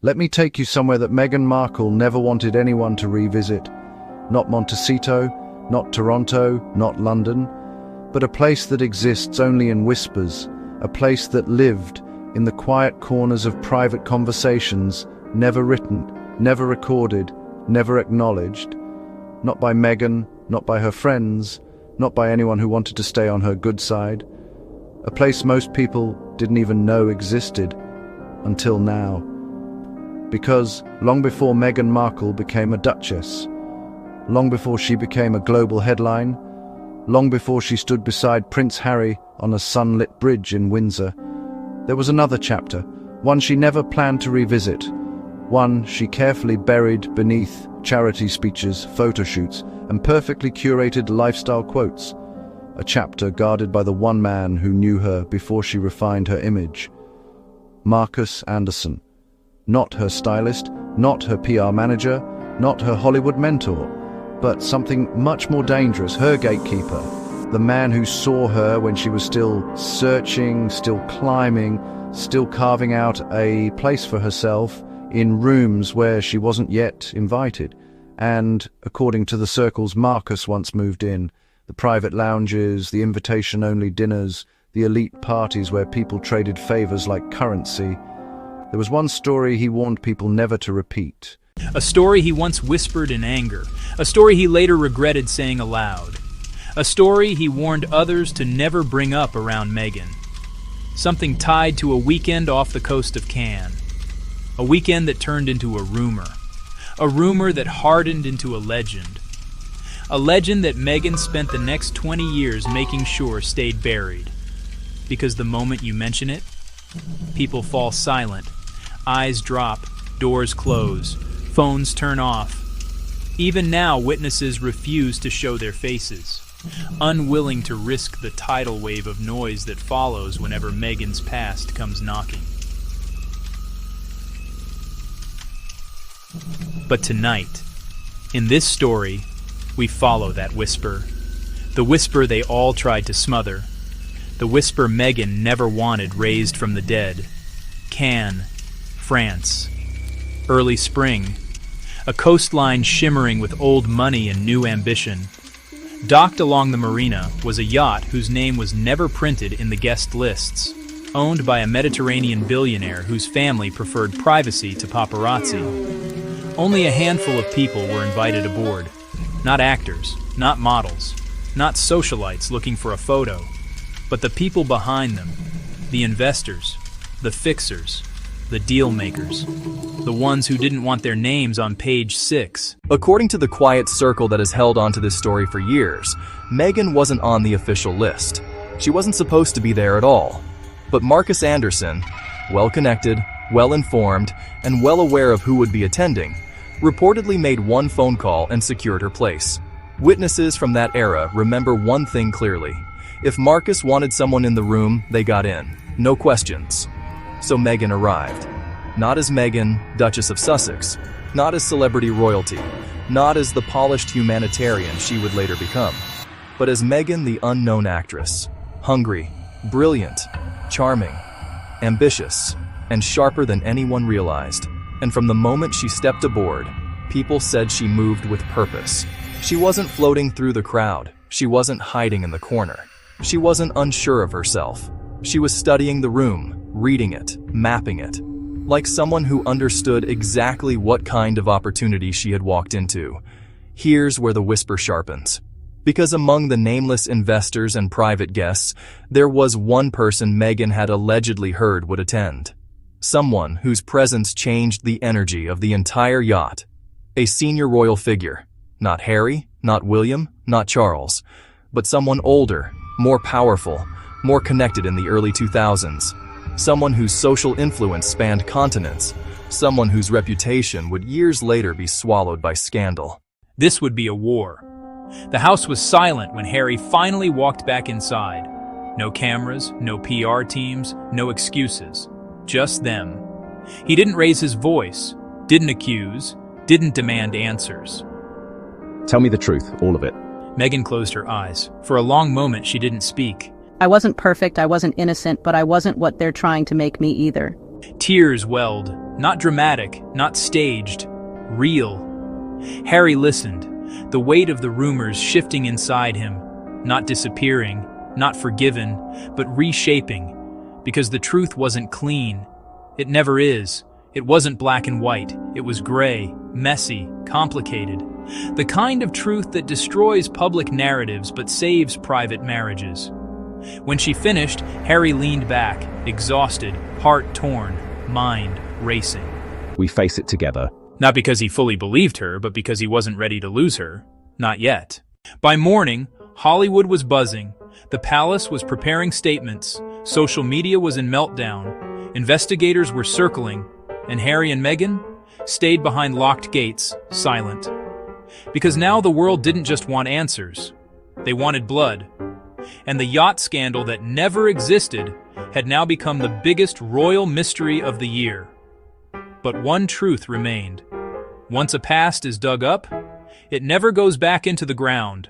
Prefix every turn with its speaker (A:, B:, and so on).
A: Let me take you somewhere that Meghan Markle never wanted anyone to revisit. Not Montecito, not Toronto, not London, but a place that exists only in whispers, a place that lived in the quiet corners of private conversations, never written, never recorded, never acknowledged. Not by Meghan, not by her friends, not by anyone who wanted to stay on her good side. A place most people didn't even know existed, until now. Because long before Meghan Markle became a Duchess, long before she became a global headline, long before she stood beside Prince Harry on a sunlit bridge in Windsor, there was another chapter, one she never planned to revisit, one she carefully buried beneath charity speeches, photo shoots, and perfectly curated lifestyle quotes. A chapter guarded by the one man who knew her before she refined her image. Markus Anderson. Not her stylist, not her PR manager, not her Hollywood mentor, but something much more dangerous, her gatekeeper. The man who saw her when she was still searching, still climbing, still carving out a place for herself in rooms where she wasn't yet invited. And, according to the circles Markus once moved in, the private lounges, the invitation-only dinners, the elite parties where people traded favors like currency, there was one story he warned people never to repeat.
B: A story he once whispered in anger. A story he later regretted saying aloud. A story he warned others to never bring up around Meghan. Something tied to a weekend off the coast of Cannes. A weekend that turned into a rumor. A rumor that hardened into a legend. A legend that Meghan spent the next 20 years making sure stayed buried. Because the moment you mention it, people fall silent. Eyes drop, doors close, phones turn off. Even now, witnesses refuse to show their faces, unwilling to risk the tidal wave of noise that follows whenever Meghan's past comes knocking. But tonight, in this story, we follow that whisper. The whisper they all tried to smother. The whisper Meghan never wanted raised from the dead. Cannes, France. Early spring. A coastline shimmering with old money and new ambition. Docked along the marina was a yacht whose name was never printed in the guest lists, owned by a Mediterranean billionaire whose family preferred privacy to paparazzi. Only a handful of people were invited aboard. Not actors, not models, not socialites looking for a photo, but the people behind them, the investors, the fixers, the deal makers, the ones who didn't want their names on page 6.
C: According to the quiet circle that has held onto this story for years, Meghan wasn't on the official list. She wasn't supposed to be there at all. But Markus Anderson, well-connected, well-informed, and well aware of who would be attending, reportedly made one phone call and secured her place. Witnesses from that era remember one thing clearly. If Markus wanted someone in the room, they got in. No questions. So Meghan arrived. Not as Meghan, Duchess of Sussex. Not as celebrity royalty. Not as the polished humanitarian she would later become. But as Meghan, the unknown actress. Hungry, brilliant, charming, ambitious, and sharper than anyone realized. And from the moment she stepped aboard, people said she moved with purpose. She wasn't floating through the crowd. She wasn't hiding in the corner. She wasn't unsure of herself. She was studying the room, reading it, mapping it, like someone who understood exactly what kind of opportunity she had walked into. Here's where the whisper sharpens. Because among the nameless investors and private guests, there was one person Meghan had allegedly heard would attend. Someone whose presence changed the energy of the entire yacht. A senior royal figure. Not Harry, not William, not Charles, but someone older, more powerful, more connected in the early 2000s. Someone whose social influence spanned continents. Someone whose reputation would years later be swallowed by scandal.
B: This would be a war. The house was silent when Harry finally walked back inside. No cameras, no PR teams, no excuses. Just them. He didn't raise his voice, didn't accuse, didn't demand answers.
D: Tell me the truth, all of it.
B: Meghan closed her eyes. For a long moment, she didn't speak.
E: I wasn't perfect, I wasn't innocent, but I wasn't what they're trying to make me either.
B: Tears welled, Not dramatic, not staged, real. Harry listened, the weight of the rumors shifting inside him, not disappearing, not forgiven, but reshaping, because the truth wasn't clean. It never is. It wasn't black and white. It was gray, messy, complicated. The kind of truth that destroys public narratives but saves private marriages. When she finished, Harry leaned back, exhausted, heart torn, mind racing.
D: We face it together.
B: Not because he fully believed her, but because he wasn't ready to lose her. Not yet. By morning, Hollywood was buzzing. The palace was preparing statements. Social media was in meltdown. Investigators were circling. And Harry and Meghan stayed behind locked gates, silent. Because now the world didn't just want answers. They wanted blood. And the yacht scandal that never existed had now become the biggest royal mystery of the year. But one truth remained. Once a past is dug up, it never goes back into the ground.